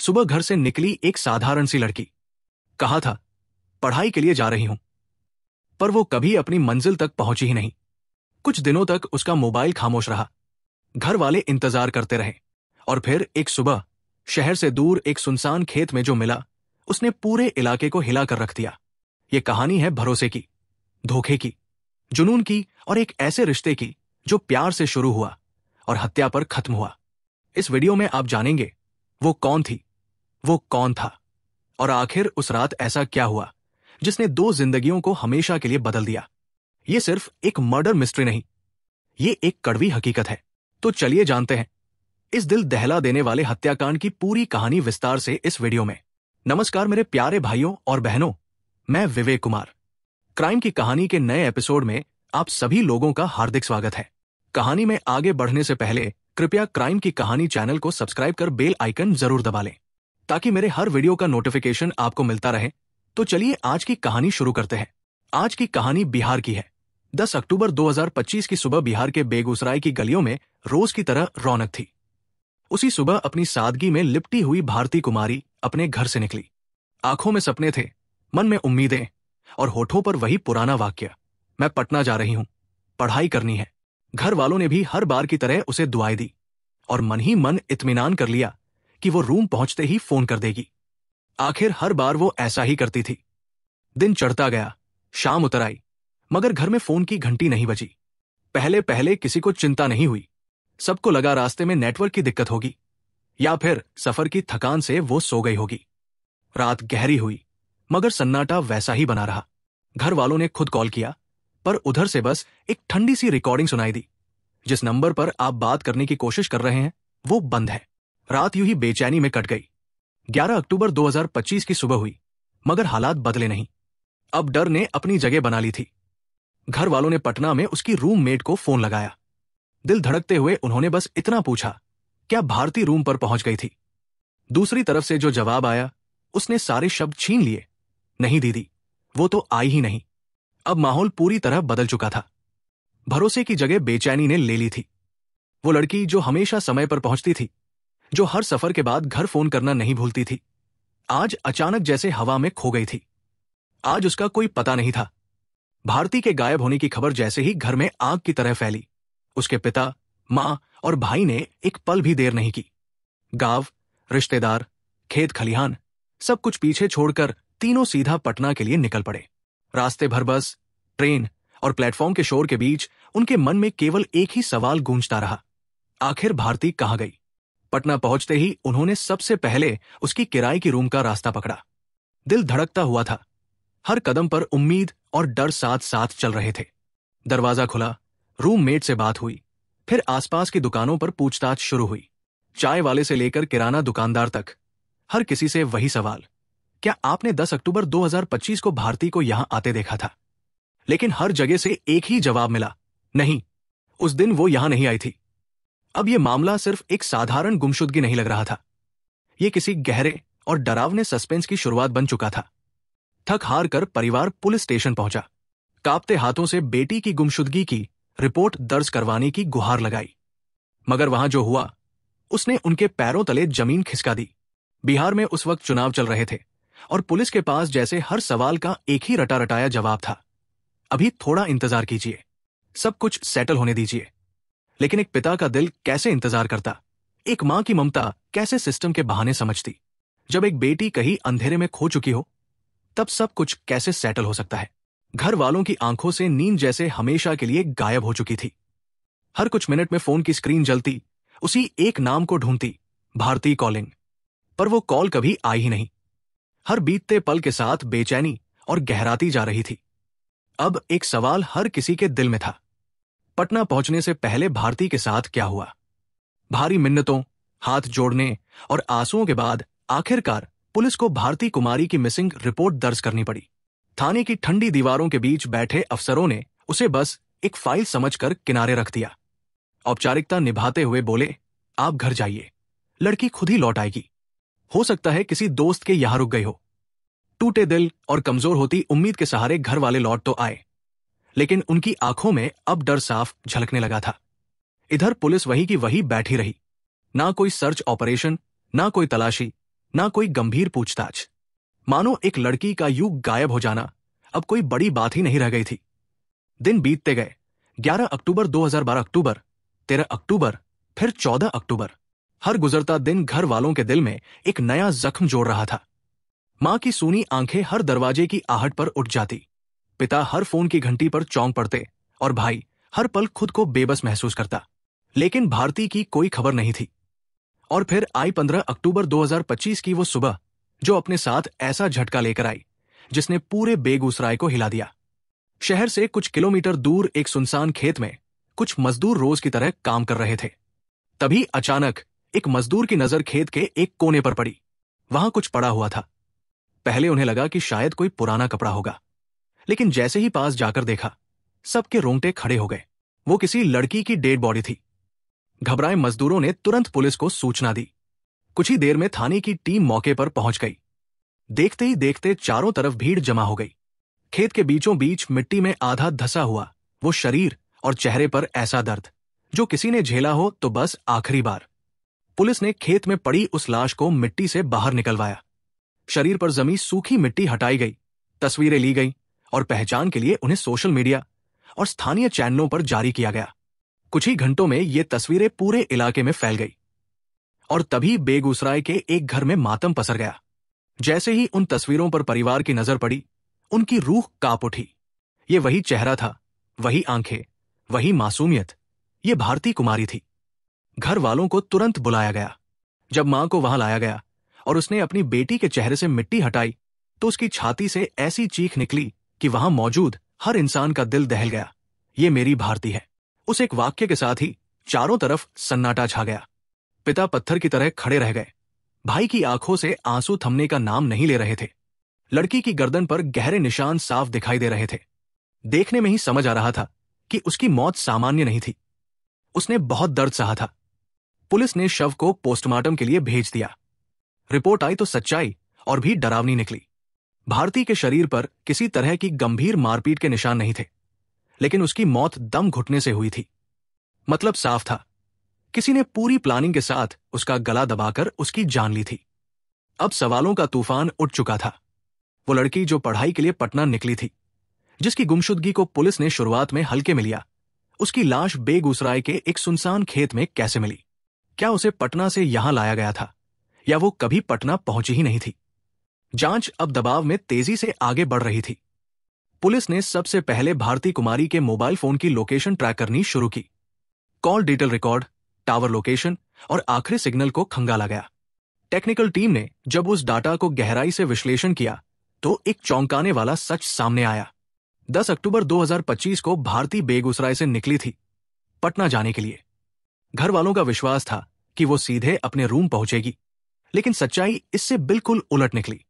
सुबह घर से निकली एक साधारण सी लड़की। कहा था पढ़ाई के लिए जा रही हूं, पर वो कभी अपनी मंजिल तक पहुंची ही नहीं। कुछ दिनों तक उसका मोबाइल खामोश रहा। घर वाले इंतजार करते रहे और फिर एक सुबह शहर से दूर एक सुनसान खेत में जो मिला, उसने पूरे इलाके को हिलाकर रख दिया। ये कहानी है भरोसे की, धोखे की, जुनून की और एक ऐसे रिश्ते की जो प्यार से शुरू हुआ और हत्या पर खत्म हुआ। इस वीडियो में आप जानेंगे वो कौन थी, वो कौन था और आखिर उस रात ऐसा क्या हुआ जिसने दो जिंदगियों को हमेशा के लिए बदल दिया। ये सिर्फ एक मर्डर मिस्ट्री नहीं, ये एक कड़वी हकीकत है। तो चलिए जानते हैं इस दिल दहला देने वाले हत्याकांड की पूरी कहानी विस्तार से इस वीडियो में। नमस्कार मेरे प्यारे भाइयों और बहनों, मैं विवेक कुमार। क्राइम की कहानी के नए एपिसोड में आप सभी लोगों का हार्दिक स्वागत है। कहानी में आगे बढ़ने से पहले कृपया क्राइम की कहानी चैनल को सब्सक्राइब कर बेल आइकन जरूर दबा लें ताकि मेरे हर वीडियो का नोटिफिकेशन आपको मिलता रहे। तो चलिए आज की कहानी शुरू करते हैं। आज की कहानी बिहार की है। 10 अक्टूबर 2025 की सुबह बिहार के बेगूसराय की गलियों में रोज की तरह रौनक थी। उसी सुबह अपनी सादगी में लिपटी हुई भारती कुमारी अपने घर से निकली। आंखों में सपने थे, मन में उम्मीदें और होठों पर वही पुराना वाक्य, मैं पटना जा रही हूं, पढ़ाई करनी है। घर वालों ने भी हर बार की तरह उसे दुआएं दी और मन ही मन इत्मीनान कर लिया कि वो रूम पहुंचते ही फोन कर देगी। आखिर हर बार वो ऐसा ही करती थी। दिन चढ़ता गया, शाम उतर आई, मगर घर में फोन की घंटी नहीं बजी। पहले पहले किसी को चिंता नहीं हुई। सबको लगा रास्ते में नेटवर्क की दिक्कत होगी या फिर सफर की थकान से वो सो गई होगी। रात गहरी हुई मगर सन्नाटा वैसा ही बना रहा। घर वालों ने खुद कॉल किया पर उधर से बस एक ठंडी सी रिकॉर्डिंग सुनाई दी। जिस नंबर पर आप बात करने की कोशिश कर रहे हैं वो बंद है। रात यूं ही बेचैनी में कट गई। 11 अक्टूबर 2025 की सुबह हुई मगर हालात बदले नहीं। अब डर ने अपनी जगह बना ली थी। घर वालों ने पटना में उसकी रूममेट को फोन लगाया। दिल धड़कते हुए उन्होंने बस इतना पूछा, क्या भारती रूम पर पहुंच गई थी? दूसरी तरफ से जो जवाब आया उसने सारे शब्द छीन लिए। नहीं दीदी, वो तो आई ही नहीं। अब माहौल पूरी तरह बदल चुका था। भरोसे की जगह बेचैनी ने ले ली थी। वो लड़की जो हमेशा समय पर पहुंचती थी, जो हर सफर के बाद घर फोन करना नहीं भूलती थी, आज अचानक जैसे हवा में खो गई थी। आज उसका कोई पता नहीं था। भारती के गायब होने की खबर जैसे ही घर में आग की तरह फैली, उसके पिता, मां और भाई ने एक पल भी देर नहीं की। गांव, रिश्तेदार, खेत खलिहान सब कुछ पीछे छोड़कर तीनों सीधा पटना के लिए निकल पड़े। रास्ते भर बस, ट्रेन और प्लेटफॉर्म के शोर के बीच उनके मन में केवल एक ही सवाल गूंजता रहा, आखिर भारती कहां गई? पटना पहुंचते ही उन्होंने सबसे पहले उसकी किराए की रूम का रास्ता पकड़ा। दिल धड़कता हुआ था। हर कदम पर उम्मीद और डर साथ साथ चल रहे थे। दरवाजा खुला, रूममेट से बात हुई, फिर आसपास की दुकानों पर पूछताछ शुरू हुई। चाय वाले से लेकर किराना दुकानदार तक, हर किसी से वही सवाल, क्या आपने 10 अक्टूबर 2025 को भारती को यहां आते देखा था? लेकिन हर जगह से एक ही जवाब मिला, नहीं, उस दिन वो यहां नहीं आई थी। अब यह मामला सिर्फ एक साधारण गुमशुदगी नहीं लग रहा था। यह किसी गहरे और डरावने सस्पेंस की शुरुआत बन चुका था। थक हार कर परिवार पुलिस स्टेशन पहुंचा। कांपते हाथों से बेटी की गुमशुदगी की रिपोर्ट दर्ज करवाने की गुहार लगाई। मगर वहां जो हुआ उसने उनके पैरों तले जमीन खिसका दी। बिहार में उस वक्त चुनाव चल रहे थे और पुलिस के पास जैसे हर सवाल का एक ही रटा रटाया जवाब था, अभी थोड़ा इंतजार कीजिए, सब कुछ सेटल होने दीजिए। लेकिन एक पिता का दिल कैसे इंतजार करता? एक मां की ममता कैसे सिस्टम के बहाने समझती? जब एक बेटी कहीं अंधेरे में खो चुकी हो तब सब कुछ कैसे सेटल हो सकता है? घर वालों की आंखों से नींद जैसे हमेशा के लिए गायब हो चुकी थी। हर कुछ मिनट में फोन की स्क्रीन जलती, उसी एक नाम को ढूंढती, भारती कॉलिंग, पर वो कॉल कभी आई ही नहीं। हर बीतते पल के साथ बेचैनी और गहराती जा रही थी। अब एक सवाल हर किसी के दिल में था, पटना पहुंचने से पहले भारती के साथ क्या हुआ? भारी मिन्नतों, हाथ जोड़ने और आंसुओं के बाद आखिरकार पुलिस को भारती कुमारी की मिसिंग रिपोर्ट दर्ज करनी पड़ी। थाने की ठंडी दीवारों के बीच बैठे अफसरों ने उसे बस एक फाइल समझकर किनारे रख दिया। औपचारिकता निभाते हुए बोले, आप घर जाइए, लड़की खुद ही लौट आएगी। हो सकता है किसी दोस्त के यहां रुक गई हो। टूटे दिल और कमजोर होती उम्मीद के सहारे घर वाले लौट तो आए, लेकिन उनकी आंखों में अब डर साफ झलकने लगा था। इधर पुलिस वही की वही बैठी रही। ना कोई सर्च ऑपरेशन, ना कोई तलाशी, ना कोई गंभीर पूछताछ। मानो एक लड़की का यूं गायब हो जाना अब कोई बड़ी बात ही नहीं रह गई थी। दिन बीतते गए। 11 अक्टूबर 2012, अक्टूबर, 13 अक्टूबर, फिर 14 अक्टूबर। हर गुजरता दिन घर वालों के दिल में एक नया जख्म जोड़ रहा था। मां की सूनी आंखें हर दरवाजे की आहट पर उठ जाती, पिता हर फोन की घंटी पर चौंक पड़ते और भाई हर पल खुद को बेबस महसूस करता। लेकिन भारती की कोई खबर नहीं थी। और फिर आई 15 अक्टूबर 2025 की वो सुबह, जो अपने साथ ऐसा झटका लेकर आई जिसने पूरे बेगूसराय को हिला दिया। शहर से कुछ किलोमीटर दूर एक सुनसान खेत में कुछ मजदूर रोज की तरह काम कर रहे थे। तभी अचानक एक मजदूर की नजर खेत के एक कोने पर पड़ी। वहां कुछ पड़ा हुआ था। पहले उन्हें लगा कि शायद कोई पुराना कपड़ा होगा, लेकिन जैसे ही पास जाकर देखा, सबके रोंगटे खड़े हो गए। वो किसी लड़की की डेड बॉडी थी। घबराए मजदूरों ने तुरंत पुलिस को सूचना दी। कुछ ही देर में थाने की टीम मौके पर पहुंच गई। देखते ही देखते चारों तरफ भीड़ जमा हो गई। खेत के बीचों बीच मिट्टी में आधा धंसा हुआ वो शरीर और चेहरे पर ऐसा दर्द जो किसी ने झेला हो तो बस आखिरी बार। पुलिस ने खेत में पड़ी उस लाश को मिट्टी से बाहर निकलवाया। शरीर पर जमी सूखी मिट्टी हटाई गई, तस्वीरें ली गई और पहचान के लिए उन्हें सोशल मीडिया और स्थानीय चैनलों पर जारी किया गया। कुछ ही घंटों में ये तस्वीरें पूरे इलाके में फैल गई और तभी बेगूसराय के एक घर में मातम पसर गया। जैसे ही उन तस्वीरों पर परिवार की नजर पड़ी, उनकी रूह कांप उठी। ये वही चेहरा था, वही आंखें, वही मासूमियत। ये भारती कुमारी थी। घर वालों को तुरंत बुलाया गया। जब मां को वहां लाया गया और उसने अपनी बेटी के चेहरे से मिट्टी हटाई तो उसकी छाती से ऐसी चीख निकली कि वहां मौजूद हर इंसान का दिल दहल गया। ये मेरी भारती है। उस एक वाक्य के साथ ही चारों तरफ सन्नाटा छा गया। पिता पत्थर की तरह खड़े रह गए। भाई की आंखों से आंसू थमने का नाम नहीं ले रहे थे। लड़की की गर्दन पर गहरे निशान साफ दिखाई दे रहे थे। देखने में ही समझ आ रहा था कि उसकी मौत सामान्य नहीं थी। उसने बहुत दर्द सहा था। पुलिस ने शव को पोस्टमार्टम के लिए भेज दिया। रिपोर्ट आई तो सच्चाई और भी डरावनी निकली। भारती के शरीर पर किसी तरह की गंभीर मारपीट के निशान नहीं थे, लेकिन उसकी मौत दम घुटने से हुई थी। मतलब साफ था, किसी ने पूरी प्लानिंग के साथ उसका गला दबाकर उसकी जान ली थी। अब सवालों का तूफान उठ चुका था। वो लड़की जो पढ़ाई के लिए पटना निकली थी, जिसकी गुमशुदगी को पुलिस ने शुरुआत में हल्के में लिया, उसकी लाश बेगूसराय के एक सुनसान खेत में कैसे मिली? क्या उसे पटना से यहां लाया गया था या वो कभी पटना पहुंची ही नहीं थी? जांच अब दबाव में तेजी से आगे बढ़ रही थी। पुलिस ने सबसे पहले भारती कुमारी के मोबाइल फोन की लोकेशन ट्रैक करनी शुरू की। Call detail record, tower location और आखिरी सिग्नल को खंगाला गया। टेक्निकल टीम ने जब उस डाटा को गहराई से विश्लेषण किया तो एक चौंकाने वाला सच सामने आया। 10 अक्टूबर 2025 को भारती बेगूसराय से निकली थी पटना जाने के लिए। घर वालों का विश्वास था कि वो सीधे अपने रूम पहुंचेगी, लेकिन सच्चाई इससे बिल्कुल उलट निकली।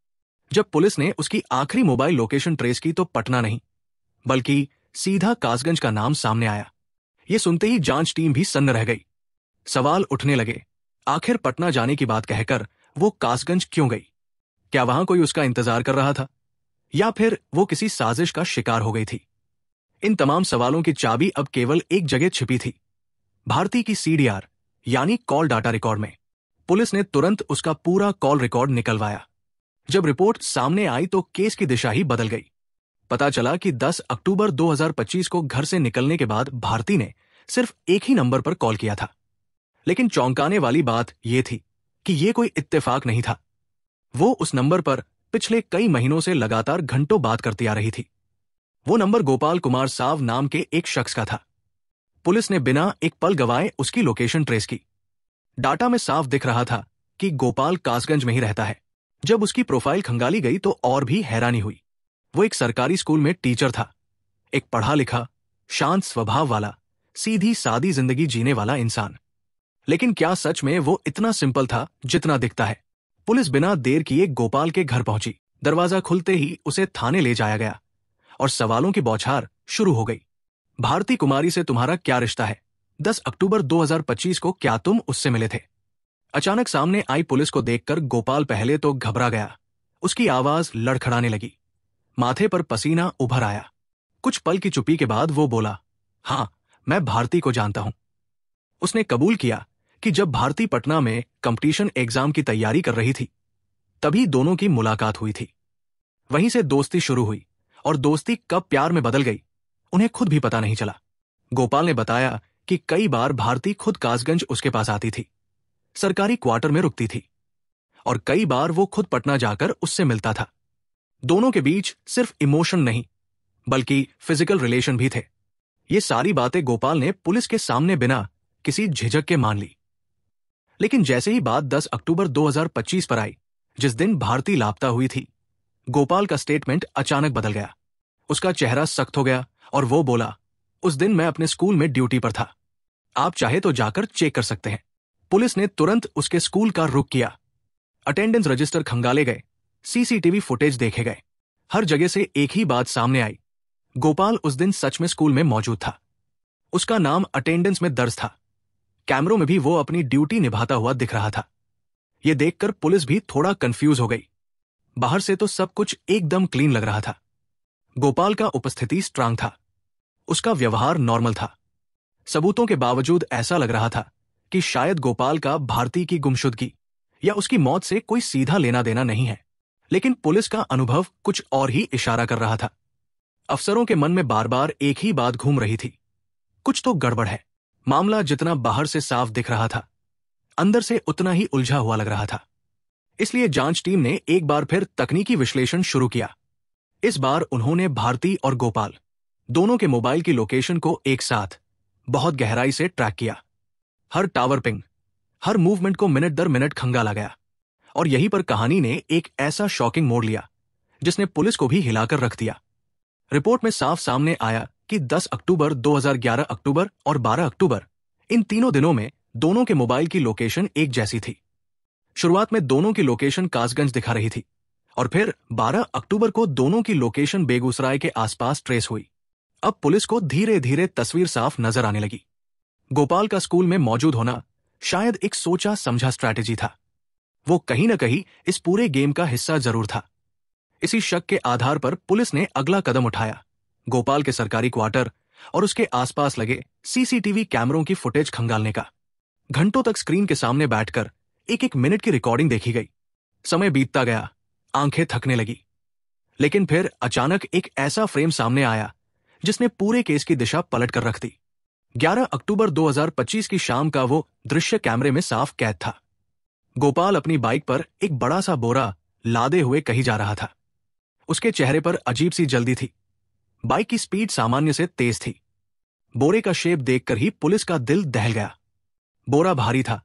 जब पुलिस ने उसकी आखिरी मोबाइल लोकेशन ट्रेस की तो पटना नहीं, बल्कि सीधा कासगंज का नाम सामने आया। ये सुनते ही जांच टीम भी सन्न रह गई। सवाल उठने लगे, आखिर पटना जाने की बात कहकर वो कासगंज क्यों गई? क्या वहां कोई उसका इंतजार कर रहा था या फिर वो किसी साजिश का शिकार हो गई थी? इन तमाम सवालों की चाबी अब केवल एक जगह छिपी थी, भारती की CDR यानी कॉल डाटा रिकॉर्ड में। पुलिस ने तुरंत उसका पूरा कॉल रिकॉर्ड निकलवाया। जब रिपोर्ट सामने आई तो केस की दिशा ही बदल गई। पता चला कि 10 अक्टूबर 2025 को घर से निकलने के बाद भारती ने सिर्फ एक ही नंबर पर कॉल किया था। लेकिन चौंकाने वाली बात यह थी कि यह कोई इत्तेफाक नहीं था। वो उस नंबर पर पिछले कई महीनों से लगातार घंटों बात करती आ रही थी। वो नंबर गोपाल कुमार साव नाम के एक शख्स का था। पुलिस ने बिना एक पल गवाए उसकी लोकेशन ट्रेस की। डाटा में साफ दिख रहा था कि गोपाल कासगंज में ही रहता है। जब उसकी प्रोफाइल खंगाली गई तो और भी हैरानी हुई। वो एक सरकारी स्कूल में टीचर था, एक पढ़ा लिखा, शांत स्वभाव वाला, सीधी सादी जिंदगी जीने वाला इंसान। लेकिन क्या सच में वो इतना सिंपल था जितना दिखता है? पुलिस बिना देर किए गोपाल के घर पहुंची। दरवाजा खुलते ही उसे थाने ले जाया गया और सवालों की बौछार शुरू हो गई। भारती कुमारी से तुम्हारा क्या रिश्ता है? 10 अक्टूबर 2025 को क्या तुम उससे मिले थे? अचानक सामने आई पुलिस को देखकर गोपाल पहले तो घबरा गया। उसकी आवाज लड़खड़ाने लगी, माथे पर पसीना उभर आया। कुछ पल की चुप्पी के बाद वो बोला, हाँ, मैं भारती को जानता हूं। उसने कबूल किया कि जब भारती पटना में कंपटीशन एग्जाम की तैयारी कर रही थी तभी दोनों की मुलाकात हुई थी। वहीं से दोस्ती शुरू हुई और दोस्ती कब प्यार में बदल गई उन्हें खुद भी पता नहीं चला। गोपाल ने बताया कि कई बार भारती खुद कासगंज उसके पास आती थी, सरकारी क्वार्टर में रुकती थी, और कई बार वो खुद पटना जाकर उससे मिलता था। दोनों के बीच सिर्फ इमोशन नहीं बल्कि फिजिकल रिलेशन भी थे। ये सारी बातें गोपाल ने पुलिस के सामने बिना किसी झिझक के मान ली। लेकिन जैसे ही बात 10 अक्टूबर 2025 पर आई, जिस दिन भारती लापता हुई थी, गोपाल का स्टेटमेंट अचानक बदल गया। उसका चेहरा सख्त हो गया और वो बोला, उस दिन मैं अपने स्कूल में ड्यूटी पर था, आप चाहे तो जाकर चेक कर सकते हैं। पुलिस ने तुरंत उसके स्कूल का रुख किया। अटेंडेंस रजिस्टर खंगाले गए, सीसीटीवी फुटेज देखे गए। हर जगह से एक ही बात सामने आई, गोपाल उस दिन सच में स्कूल में मौजूद था। उसका नाम अटेंडेंस में दर्ज था, कैमरों में भी वो अपनी ड्यूटी निभाता हुआ दिख रहा था। यह देखकर पुलिस भी थोड़ा कंफ्यूज हो गई। बाहर से तो सब कुछ एकदम क्लीन लग रहा था। गोपाल का उपस्थिति स्ट्रांग था, उसका व्यवहार नॉर्मल था। सबूतों के बावजूद ऐसा लग रहा था कि शायद गोपाल का भारती की गुमशुदगी या उसकी मौत से कोई सीधा लेना देना नहीं है। लेकिन पुलिस का अनुभव कुछ और ही इशारा कर रहा था। अफसरों के मन में बार बार एक ही बात घूम रही थी, कुछ तो गड़बड़ है। मामला जितना बाहर से साफ दिख रहा था, अंदर से उतना ही उलझा हुआ लग रहा था। इसलिए जांच टीम ने एक बार फिर तकनीकी विश्लेषण शुरू किया। इस बार उन्होंने भारती और गोपाल दोनों के मोबाइल की लोकेशन को एक साथ बहुत गहराई से ट्रैक किया। हर टावर पिंग, हर मूवमेंट को मिनट दर मिनट खंगाला गया। और यहीं पर कहानी ने एक ऐसा शॉकिंग मोड़ लिया जिसने पुलिस को भी हिलाकर रख दिया। रिपोर्ट में साफ सामने आया कि 10 अक्टूबर 2011 अक्टूबर और 12 अक्टूबर, इन तीनों दिनों में दोनों के मोबाइल की लोकेशन एक जैसी थी। शुरुआत में दोनों की लोकेशन कासगंज दिखा रही थी और फिर 12 अक्टूबर को दोनों की लोकेशन बेगूसराय के आसपास ट्रेस हुई। अब पुलिस को धीरे धीरे तस्वीर साफ नजर आने लगी। गोपाल का स्कूल में मौजूद होना शायद एक सोचा समझा स्ट्रैटेजी था। वो कहीं ना कहीं इस पूरे गेम का हिस्सा जरूर था। इसी शक के आधार पर पुलिस ने अगला कदम उठाया, गोपाल के सरकारी क्वार्टर और उसके आसपास लगे सीसीटीवी कैमरों की फुटेज खंगालने का। घंटों तक स्क्रीन के सामने बैठकर एक एक मिनट की रिकॉर्डिंग देखी गई। समय बीतता गया, आंखें थकने लगी। लेकिन फिर अचानक एक ऐसा फ्रेम सामने आया जिसने पूरे केस की दिशा पलट कर रख दी। 11 अक्टूबर 2025 की शाम का वो दृश्य कैमरे में साफ कैद था। गोपाल अपनी बाइक पर एक बड़ा सा बोरा लादे हुए कहीं जा रहा था। उसके चेहरे पर अजीब सी जल्दी थी। बाइक की स्पीड सामान्य से तेज थी। बोरे का शेप देखकर ही पुलिस का दिल दहल गया। बोरा भारी था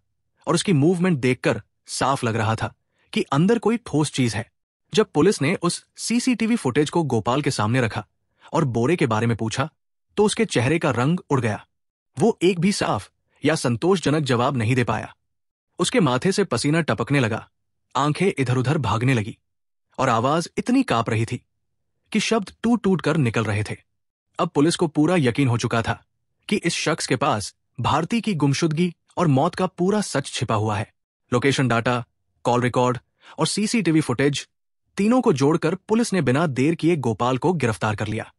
और उसकी मूवमेंट देखकर साफ लग रहा था कि अंदर कोई ठोस चीज है। जब पुलिस ने उस सीसीटीवी फुटेज को गोपाल के सामने रखा और बोरे के बारे में पूछा तो उसके चेहरे का रंग उड़ गया। वो एक भी साफ या संतोषजनक जवाब नहीं दे पाया। उसके माथे से पसीना टपकने लगा, आंखें इधर उधर भागने लगी और आवाज इतनी कांप रही थी कि शब्द टूट टूट कर निकल रहे थे। अब पुलिस को पूरा यकीन हो चुका था कि इस शख्स के पास भारती की गुमशुदगी और मौत का पूरा सच छिपा हुआ है। लोकेशन डाटा, कॉल रिकॉर्ड और सीसीटीवी फुटेज, तीनों को जोड़कर पुलिस ने बिना देर किए गोपाल को गिरफ्तार कर लिया।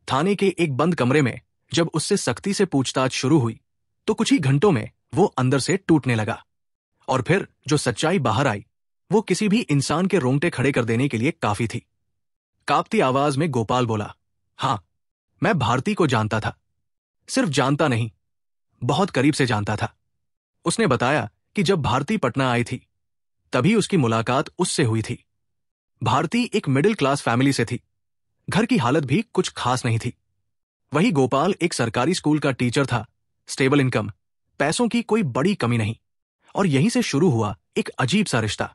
थाने के एक बंद कमरे में जब उससे सख्ती से पूछताछ शुरू हुई तो कुछ ही घंटों में वो अंदर से टूटने लगा। और फिर जो सच्चाई बाहर आई वो किसी भी इंसान के रोंगटे खड़े कर देने के लिए काफी थी। कांपती आवाज में गोपाल बोला, हां, मैं भारती को जानता था। सिर्फ जानता नहीं, बहुत करीब से जानता था। उसने बताया कि जब भारती पटना आई थी तभी उसकी मुलाकात उससे हुई थी। भारती एक मिडिल क्लास फैमिली से थी, घर की हालत भी कुछ खास नहीं थी। वही गोपाल एक सरकारी स्कूल का टीचर था, स्टेबल इनकम, पैसों की कोई बड़ी कमी नहीं। और यहीं से शुरू हुआ एक अजीब सा रिश्ता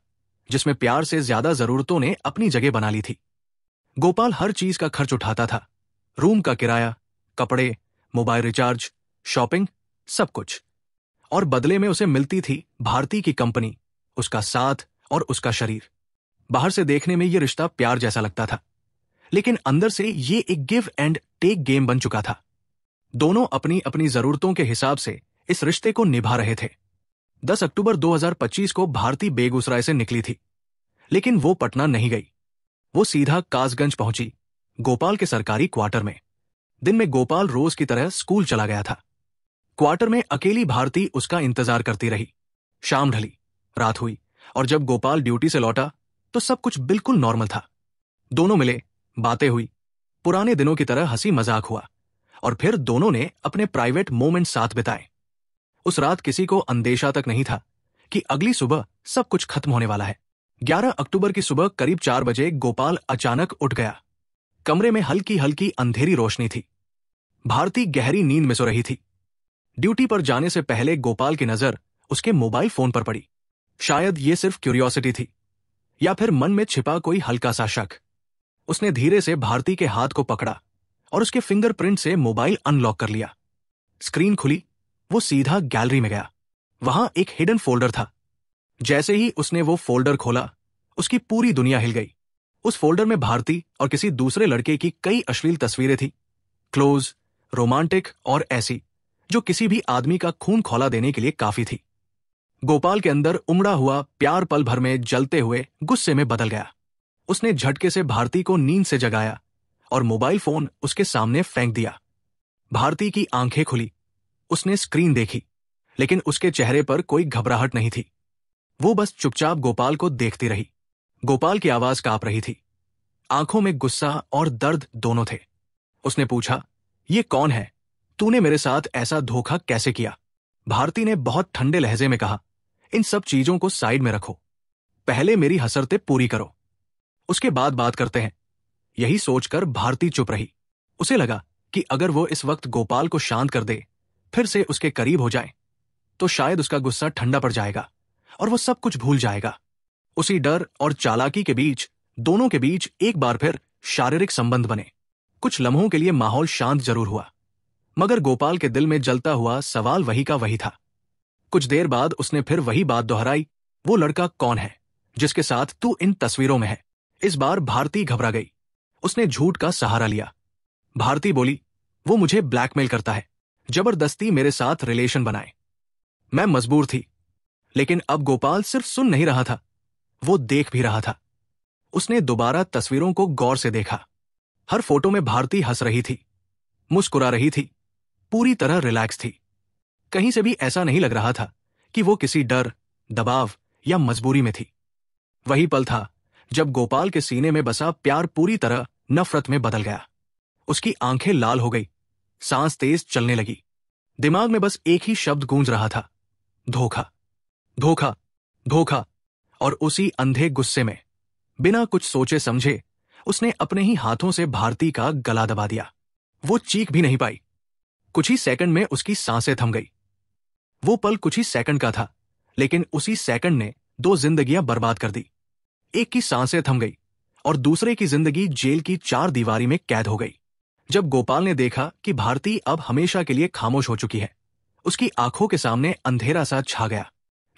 जिसमें प्यार से ज्यादा जरूरतों ने अपनी जगह बना ली थी। गोपाल हर चीज का खर्च उठाता था, रूम का किराया, कपड़े, मोबाइल रिचार्ज, शॉपिंग, सब कुछ। और बदले में उसे मिलती थी भारती की कंपनी, उसका साथ और उसका शरीर। बाहर से देखने में यह रिश्ता प्यार जैसा लगता था, लेकिन अंदर से ये एक गिव एंड टेक गेम बन चुका था। दोनों अपनी अपनी जरूरतों के हिसाब से इस रिश्ते को निभा रहे थे। 10 अक्टूबर 2025 को भारती बेगूसराय से निकली थी, लेकिन वो पटना नहीं गई। वो सीधा कासगंज पहुंची, गोपाल के सरकारी क्वार्टर में। दिन में गोपाल रोज की तरह स्कूल चला गया था। क्वार्टर में अकेली भारती उसका इंतजार करती रही। शाम ढली, रात हुई और जब गोपाल ड्यूटी से लौटा तो सब कुछ बिल्कुल नॉर्मल था। दोनों मिले, बातें हुई, पुराने दिनों की तरह हंसी मजाक हुआ, और फिर दोनों ने अपने प्राइवेट मोमेंट साथ बिताए। उस रात किसी को अंदेशा तक नहीं था कि अगली सुबह सब कुछ खत्म होने वाला है। 11 अक्टूबर की सुबह करीब 4 बजे गोपाल अचानक उठ गया। कमरे में हल्की हल्की अंधेरी रोशनी थी। भारती गहरी नींद में सो रही थी। ड्यूटी पर जाने से पहले गोपाल की नजर उसके मोबाइल फोन पर पड़ी। शायद ये सिर्फ क्यूरियोसिटी थी, या फिर मन में छिपा कोई हल्का सा शक। उसने धीरे से भारती के हाथ को पकड़ा और उसके फिंगरप्रिंट से मोबाइल अनलॉक कर लिया। स्क्रीन खुली, वो सीधा गैलरी में गया। वहां एक हिडन फोल्डर था। जैसे ही उसने वो फोल्डर खोला, उसकी पूरी दुनिया हिल गई। उस फोल्डर में भारती और किसी दूसरे लड़के की कई अश्लील तस्वीरें थी, क्लोज, रोमांटिक और ऐसी जो किसी भी आदमी का खून खौला देने के लिए काफी थी। गोपाल के अंदर उमड़ा हुआ प्यार पल भर में जलते हुए गुस्से में बदल गया। उसने झटके से भारती को नींद से जगाया और मोबाइल फोन उसके सामने फेंक दिया। भारती की आंखें खुली। उसने स्क्रीन देखी, लेकिन उसके चेहरे पर कोई घबराहट नहीं थी। वो बस चुपचाप गोपाल को देखती रही। गोपाल की आवाज कांप रही थी, आंखों में गुस्सा और दर्द दोनों थे। उसने पूछा, ये कौन है? तूने मेरे साथ ऐसा धोखा कैसे किया? भारती ने बहुत ठंडे लहजे में कहा, इन सब चीजों को साइड में रखो, पहले मेरी हसरतें पूरी करो, उसके बाद बात करते हैं। यही सोचकर भारती चुप रही। उसे लगा कि अगर वो इस वक्त गोपाल को शांत कर दे, फिर से उसके करीब हो जाए, तो शायद उसका गुस्सा ठंडा पड़ जाएगा और वो सब कुछ भूल जाएगा। उसी डर और चालाकी के बीच दोनों के बीच एक बार फिर शारीरिक संबंध बने। कुछ लम्हों के लिए माहौल शांत जरूर हुआ, मगर गोपाल के दिल में जलता हुआ सवाल वही का वही था। कुछ देर बाद उसने फिर वही बात दोहराई, वो लड़का कौन है जिसके साथ तू इन तस्वीरों में है? इस बार भारती घबरा गई। उसने झूठ का सहारा लिया। भारती बोली, वो मुझे ब्लैकमेल करता है, जबरदस्ती मेरे साथ रिलेशन बनाए। मैं मजबूर थी। लेकिन अब गोपाल सिर्फ सुन नहीं रहा था, वो देख भी रहा था। उसने दोबारा तस्वीरों को गौर से देखा। हर फोटो में भारती हंस रही थी, मुस्कुरा रही थी, पूरी तरह रिलैक्स थी। कहीं से भी ऐसा नहीं लग रहा था कि वो किसी डर, दबाव या मजबूरी में थी। वही पल था जब गोपाल के सीने में बसा प्यार पूरी तरह नफरत में बदल गया। उसकी आंखें लाल हो गई, सांस तेज चलने लगी। दिमाग में बस एक ही शब्द गूंज रहा था, धोखा, धोखा, धोखा। और उसी अंधे गुस्से में, बिना कुछ सोचे समझे, उसने अपने ही हाथों से भारती का गला दबा दिया। वो चीख भी नहीं पाई। कुछ ही सेकंड में उसकी सांसें थम गई। वो पल कुछ ही सेकंड का था, लेकिन उसी सेकंड ने 2 जिंदगियां बर्बाद कर दी। एक की सांसें थम गई और दूसरे की जिंदगी जेल की 4 दीवारी में कैद हो गई। जब गोपाल ने देखा कि भारती अब हमेशा के लिए खामोश हो चुकी है, उसकी आंखों के सामने अंधेरा सा छा गया।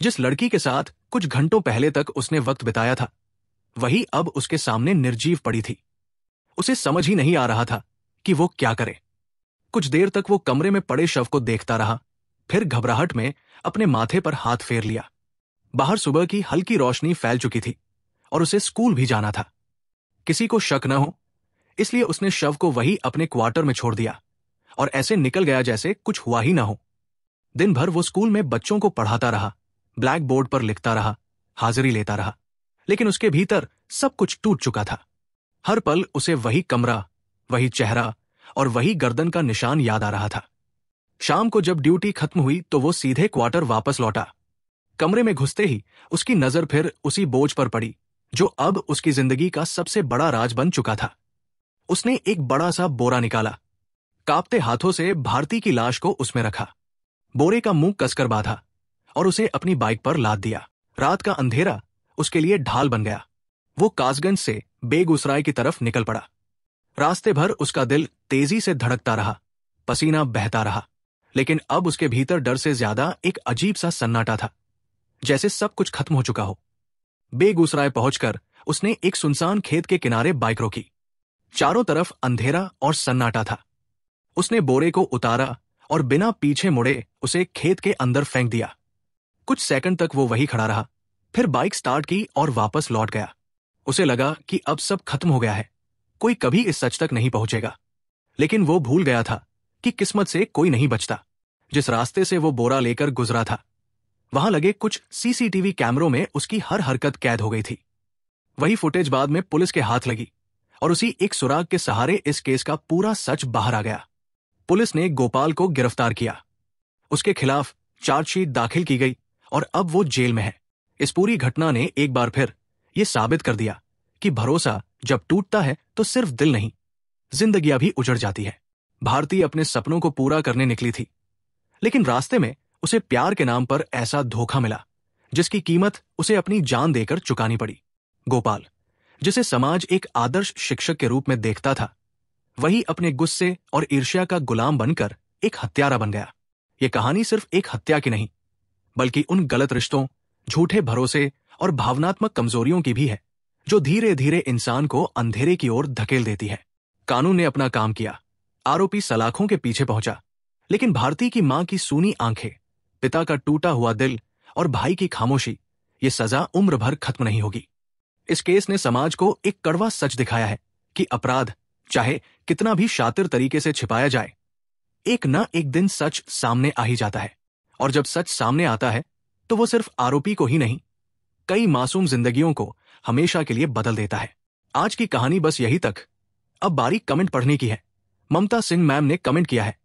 जिस लड़की के साथ कुछ घंटों पहले तक उसने वक्त बिताया था, वही अब उसके सामने निर्जीव पड़ी थी। उसे समझ ही नहीं आ रहा था कि वो क्या करे। कुछ देर तक वो कमरे में पड़े शव को देखता रहा, फिर घबराहट में अपने माथे पर हाथ फेर लिया। बाहर सुबह की हल्की रोशनी फैल चुकी थी और उसे स्कूल भी जाना था। किसी को शक न हो, इसलिए उसने शव को वही अपने क्वार्टर में छोड़ दिया और ऐसे निकल गया जैसे कुछ हुआ ही ना हो। दिन भर वो स्कूल में बच्चों को पढ़ाता रहा, ब्लैक बोर्ड पर लिखता रहा, हाजिरी लेता रहा, लेकिन उसके भीतर सब कुछ टूट चुका था। हर पल उसे वही कमरा, वही चेहरा और वही गर्दन का निशान याद आ रहा था। शाम को जब ड्यूटी खत्म हुई तो वो सीधे क्वार्टर वापस लौटा। कमरे में घुसते ही उसकी नजर फिर उसी बोझ पर पड़ी जो अब उसकी जिंदगी का सबसे बड़ा राज बन चुका था। उसने एक बड़ा सा बोरा निकाला, कांपते हाथों से भारती की लाश को उसमें रखा, बोरे का मुंह कसकर बांधा और उसे अपनी बाइक पर लाद दिया। रात का अंधेरा उसके लिए ढाल बन गया। वो कासगंज से बेगूसराय की तरफ निकल पड़ा। रास्ते भर उसका दिल तेजी से धड़कता रहा, पसीना बहता रहा, लेकिन अब उसके भीतर डर से ज्यादा एक अजीब सा सन्नाटा था, जैसे सब कुछ खत्म हो चुका हो। बेगूसराय पहुंचकर उसने एक सुनसान खेत के किनारे बाइक रोकी। चारों तरफ अंधेरा और सन्नाटा था। उसने बोरे को उतारा और बिना पीछे मुड़े उसे खेत के अंदर फेंक दिया। कुछ सेकंड तक वो वहीं खड़ा रहा, फिर बाइक स्टार्ट की और वापस लौट गया। उसे लगा कि अब सब खत्म हो गया है, कोई कभी इस सच तक नहीं पहुंचेगा। लेकिन वो भूल गया था कि किस्मत से कोई नहीं बचता। जिस रास्ते से वो बोरा लेकर गुजरा था, वहां लगे कुछ सीसीटीवी कैमरों में उसकी हर हरकत कैद हो गई थी। वही फुटेज बाद में पुलिस के हाथ लगी और उसी एक सुराग के सहारे इस केस का पूरा सच बाहर आ गया। पुलिस ने गोपाल को गिरफ्तार किया, उसके खिलाफ चार्जशीट दाखिल की गई और अब वो जेल में है। इस पूरी घटना ने एक बार फिर ये साबित कर दिया कि भरोसा जब टूटता है तो सिर्फ दिल नहीं, जिंदगियां भी उजड़ जाती है। भारती अपने सपनों को पूरा करने निकली थी, लेकिन रास्ते में उसे प्यार के नाम पर ऐसा धोखा मिला जिसकी कीमत उसे अपनी जान देकर चुकानी पड़ी। गोपाल, जिसे समाज एक आदर्श शिक्षक के रूप में देखता था, वही अपने गुस्से और ईर्ष्या का गुलाम बनकर एक हत्यारा बन गया। ये कहानी सिर्फ एक हत्या की नहीं, बल्कि उन गलत रिश्तों, झूठे भरोसे और भावनात्मक कमजोरियों की भी है जो धीरे धीरे इंसान को अंधेरे की ओर धकेल देती है। कानून ने अपना काम किया, आरोपी सलाखों के पीछे पहुंचा, लेकिन भारती की मां की सूनी आंखें, पिता का टूटा हुआ दिल और भाई की खामोशी, ये सजा उम्र भर खत्म नहीं होगी। इस केस ने समाज को एक कड़वा सच दिखाया है कि अपराध चाहे कितना भी शातिर तरीके से छिपाया जाए, एक न एक दिन सच सामने आ ही जाता है। और जब सच सामने आता है तो वो सिर्फ आरोपी को ही नहीं, कई मासूम जिंदगियों को हमेशा के लिए बदल देता है। आज की कहानी बस यही तक। अब बारी कमेंट पढ़ने की है। ममता सिंह मैम ने कमेंट किया है,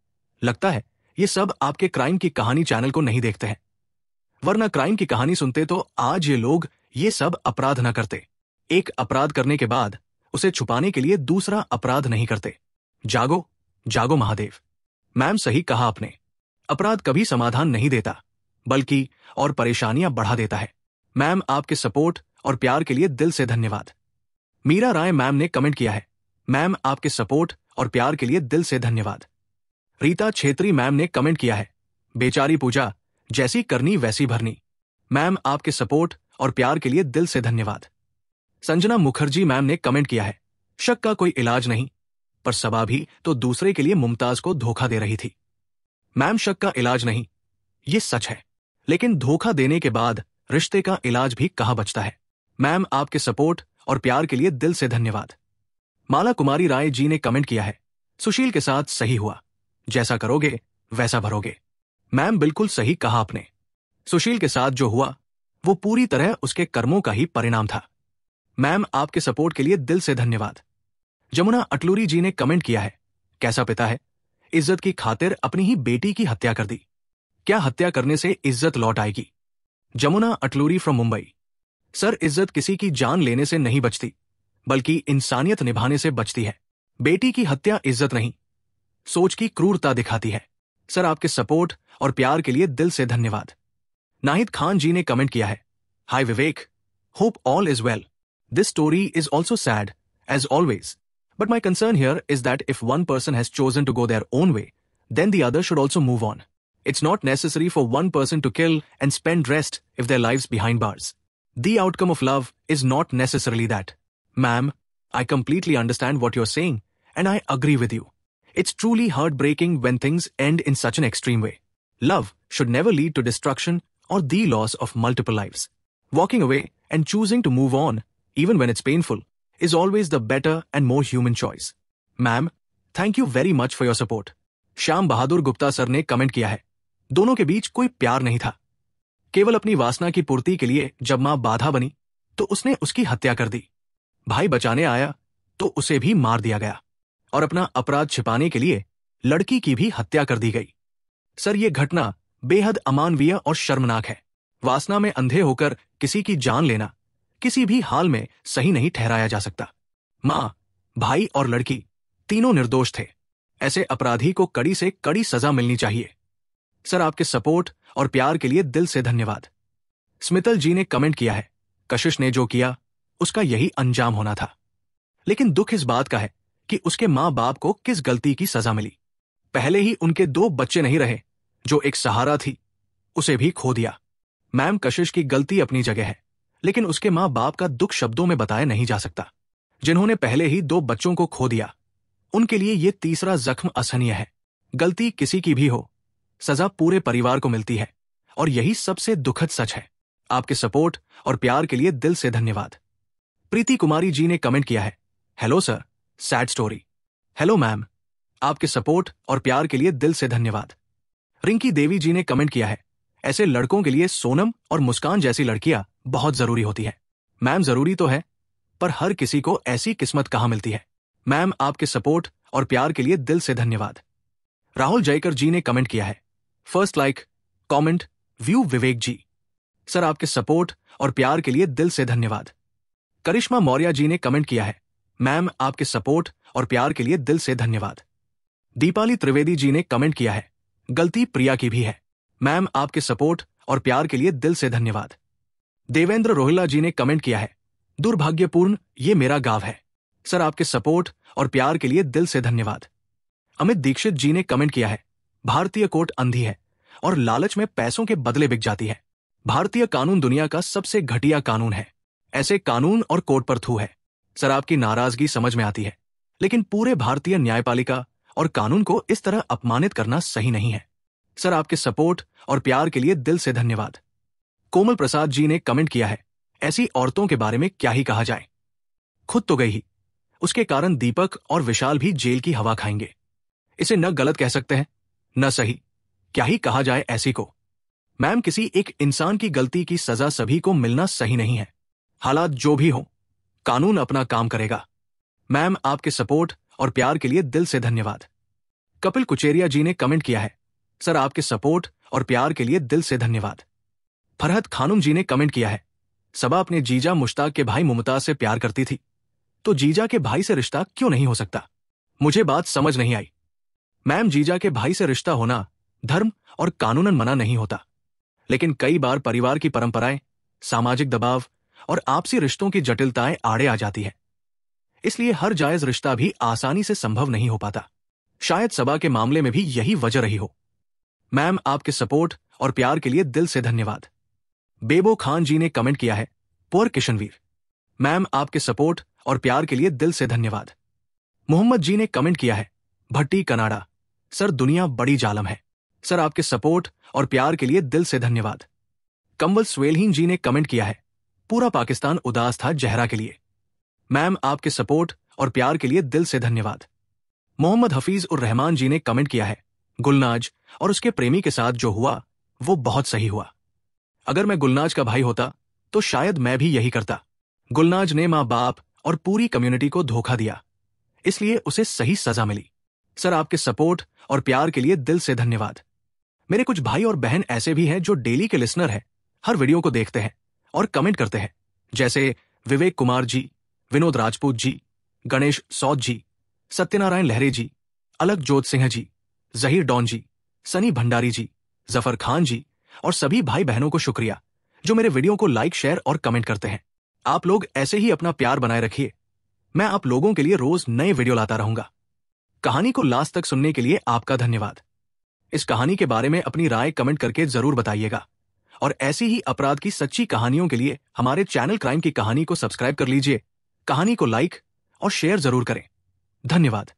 लगता है ये सब आपके क्राइम की कहानी चैनल को नहीं देखते हैं, वरना क्राइम की कहानी सुनते तो आज ये लोग ये सब अपराध न करते। एक अपराध करने के बाद उसे छुपाने के लिए दूसरा अपराध नहीं करते। जागो जागो महादेव। मैम, सही कहा आपने। अपराध कभी समाधान नहीं देता, बल्कि और परेशानियां बढ़ा देता है। मैम, आपके सपोर्ट और प्यार के लिए दिल से धन्यवाद। मीरा राय मैम ने कमेंट किया है, मैम आपके सपोर्ट और प्यार के लिए दिल से धन्यवाद। रीता छेत्री मैम ने कमेंट किया है, बेचारी पूजा, जैसी करनी वैसी भरनी। मैम, आपके सपोर्ट और प्यार के लिए दिल से धन्यवाद। संजना मुखर्जी मैम ने कमेंट किया है, शक का कोई इलाज नहीं, पर सबा भी तो दूसरे के लिए मुमताज को धोखा दे रही थी। मैम, शक का इलाज नहीं, ये सच है, लेकिन धोखा देने के बाद रिश्ते का इलाज भी कहाँ बचता है। मैम, आपके सपोर्ट और प्यार के लिए दिल से धन्यवाद। माला कुमारी राय जी ने कमेंट किया है, सुशील के साथ सही हुआ, जैसा करोगे वैसा भरोगे। मैम, बिल्कुल सही कहा आपने। सुशील के साथ जो हुआ वो पूरी तरह उसके कर्मों का ही परिणाम था। मैम, आपके सपोर्ट के लिए दिल से धन्यवाद। जमुना अटलूरी जी ने कमेंट किया है, कैसा पिता है, इज्जत की खातिर अपनी ही बेटी की हत्या कर दी, क्या हत्या करने से इज्जत लौट आएगी। जमुना अटलूरी फ्रॉम मुंबई, सर, इज्जत किसी की जान लेने से नहीं बचती, बल्कि इंसानियत निभाने से बचती है। बेटी की हत्या इज्जत नहीं, सोच की क्रूरता दिखाती है। सर, आपके सपोर्ट और प्यार के लिए दिल से धन्यवाद। नाहिद खान जी ने कमेंट किया है, hi Vivek, hope all is well. This story is also sad as always, but my concern here is that if one person has chosen to go their own way, then the other should also move on. It's not necessary for one person to kill and spend rest if their lives behind bars. The outcome of love is not necessarily that. Ma'am, I completely understand what you're saying, and I agree with you. It's truly heartbreaking when things end in such an extreme way. Love should never lead to destruction or the loss of multiple lives. Walking away and choosing to move on, even when it's painful, is always the better and more human choice. Ma'am, thank you very much for your support. Shyam Bahadur Gupta sir ने comment किया है, दोनों के बीच कोई प्यार नहीं था, केवल अपनी वासना की पूर्ति के लिए जब मां बाधा बनी तो उसने उसकी हत्या कर दी। भाई बचाने आया तो उसे भी मार दिया गया, और अपना अपराध छिपाने के लिए लड़की की भी हत्या कर दी गई। सर, ये घटना बेहद अमानवीय और शर्मनाक है। वासना में अंधे होकर किसी की जान लेना किसी भी हाल में सही नहीं ठहराया जा सकता। मां, भाई और लड़की तीनों निर्दोष थे। ऐसे अपराधी को कड़ी से कड़ी सजा मिलनी चाहिए। सर, आपके सपोर्ट और प्यार के लिए दिल से धन्यवाद। स्मितल जी ने कमेंट किया है, कशिश ने जो किया उसका यही अंजाम होना था, लेकिन दुख इस बात का है कि उसके मां बाप को किस गलती की सजा मिली। पहले ही उनके 2 बच्चे नहीं रहे, जो एक सहारा थी उसे भी खो दिया। मैम, कशिश की गलती अपनी जगह है, लेकिन उसके मां बाप का दुख शब्दों में बताया नहीं जा सकता। जिन्होंने पहले ही 2 बच्चों को खो दिया, उनके लिए ये तीसरा जख्म असहनीय है। गलती किसी की भी हो, सजा पूरे परिवार को मिलती है, और यही सबसे दुखद सच है। आपके सपोर्ट और प्यार के लिए दिल से धन्यवाद। प्रीति कुमारी जी ने कमेंट किया है, hello sir, sad story. Hello ma'am, आपके सपोर्ट और प्यार के लिए दिल से धन्यवाद। रिंकी देवी जी ने कमेंट किया है, ऐसे लड़कों के लिए सोनम और मुस्कान जैसी लड़कियां बहुत जरूरी होती है। मैम, जरूरी तो है, पर हर किसी को ऐसी किस्मत कहाँ मिलती है। मैम, आपके सपोर्ट और प्यार के लिए दिल से धन्यवाद। राहुल जयकर जी ने कमेंट किया है, फर्स्ट लाइक, कमेंट, व्यू विवेक जी। सर, आपके सपोर्ट और प्यार के लिए दिल से धन्यवाद। करिश्मा मौर्य जी ने कमेंट किया है, मैम, आपके सपोर्ट और प्यार के लिए दिल से धन्यवाद। दीपाली त्रिवेदी जी ने कमेंट किया है, गलती प्रिया की भी है। मैम, आपके सपोर्ट और प्यार के लिए दिल से धन्यवाद। देवेंद्र रोहिला जी ने कमेंट किया है, दुर्भाग्यपूर्ण, ये मेरा गांव है। सर, आपके सपोर्ट और प्यार के लिए दिल से धन्यवाद। अमित दीक्षित जी ने कमेंट किया है, भारतीय कोर्ट अंधी है और लालच में पैसों के बदले बिक जाती है। भारतीय कानून दुनिया का सबसे घटिया कानून है। ऐसे कानून और कोर्ट पर थू है। सर, आपकी नाराजगी समझ में आती है, लेकिन पूरे भारतीय न्यायपालिका और कानून को इस तरह अपमानित करना सही नहीं है। सर, आपके सपोर्ट और प्यार के लिए दिल से धन्यवाद। कोमल प्रसाद जी ने कमेंट किया है, ऐसी औरतों के बारे में क्या ही कहा जाए। खुद तो गई ही, उसके कारण दीपक और विशाल भी जेल की हवा खाएंगे। इसे न गलत कह सकते हैं, न सही, क्या ही कहा जाए ऐसी को। मैम, किसी एक इंसान की गलती की सजा सभी को मिलना सही नहीं है। हालात जो भी हो, कानून अपना काम करेगा। मैम, आपके सपोर्ट और प्यार के लिए दिल से धन्यवाद। कपिल कुचेरिया जी ने कमेंट किया है, सर, आपके सपोर्ट और प्यार के लिए दिल से धन्यवाद। फरहत खानुम जी ने कमेंट किया है, सबा अपने जीजा मुश्ताक के भाई मुमताज से प्यार करती थी, तो जीजा के भाई से रिश्ता क्यों नहीं हो सकता। मुझे बात समझ नहीं आई। मैम, जीजा के भाई से रिश्ता होना धर्म और कानूनन मना नहीं होता, लेकिन कई बार परिवार की परंपराएं, सामाजिक दबाव और आपसी रिश्तों की जटिलताएं आड़े आ जाती है। इसलिए हर जायज रिश्ता भी आसानी से संभव नहीं हो पाता। शायद सबा के मामले में भी यही वजह रही हो। मैम, आपके सपोर्ट और प्यार के लिए दिल से धन्यवाद। बेबो खान जी ने कमेंट किया है, पुअर किशनवीर। मैम, आपके सपोर्ट और प्यार के लिए दिल से धन्यवाद। मोहम्मद जी ने कमेंट किया है, भट्टी कनाडा। सर, दुनिया बड़ी जालम है। सर, आपके सपोर्ट और प्यार के लिए दिल से धन्यवाद। कंवल स्वेलहीन जी ने कमेंट किया है, पूरा पाकिस्तान उदास था जहरा के लिए। मैम, आपके सपोर्ट और प्यार के लिए दिल से धन्यवाद। मोहम्मद हफीज उर रहमान जी ने कमेंट किया है, गुलनाज और उसके प्रेमी के साथ जो हुआ वो बहुत सही हुआ। अगर मैं गुलनाज का भाई होता तो शायद मैं भी यही करता। गुलनाज ने माँ बाप और पूरी कम्युनिटी को धोखा दिया, इसलिए उसे सही सजा मिली। सर, आपके सपोर्ट और प्यार के लिए दिल से धन्यवाद। मेरे कुछ भाई और बहन ऐसे भी हैं जो डेली के लिसनर हैं, हर वीडियो को देखते हैं और कमेंट करते हैं, जैसे विवेक कुमार जी, विनोद राजपूत जी, गणेश सौद जी, सत्यनारायण लहरे जी, अलग जोत सिंह जी, जहीर डॉन जी, सनी भंडारी जी, जफर खान जी और सभी भाई बहनों को शुक्रिया जो मेरे वीडियो को लाइक, शेयर और कमेंट करते हैं। आप लोग ऐसे ही अपना प्यार बनाए रखिए। मैं आप लोगों के लिए रोज नए वीडियो लाता रहूंगा। कहानी को लास्ट तक सुनने के लिए आपका धन्यवाद। इस कहानी के बारे में अपनी राय कमेंट करके जरूर बताइएगा और ऐसी ही अपराध की सच्ची कहानियों के लिए हमारे चैनल क्राइम की कहानी को सब्सक्राइब कर लीजिए। कहानी को लाइक और शेयर जरूर करें। धन्यवाद।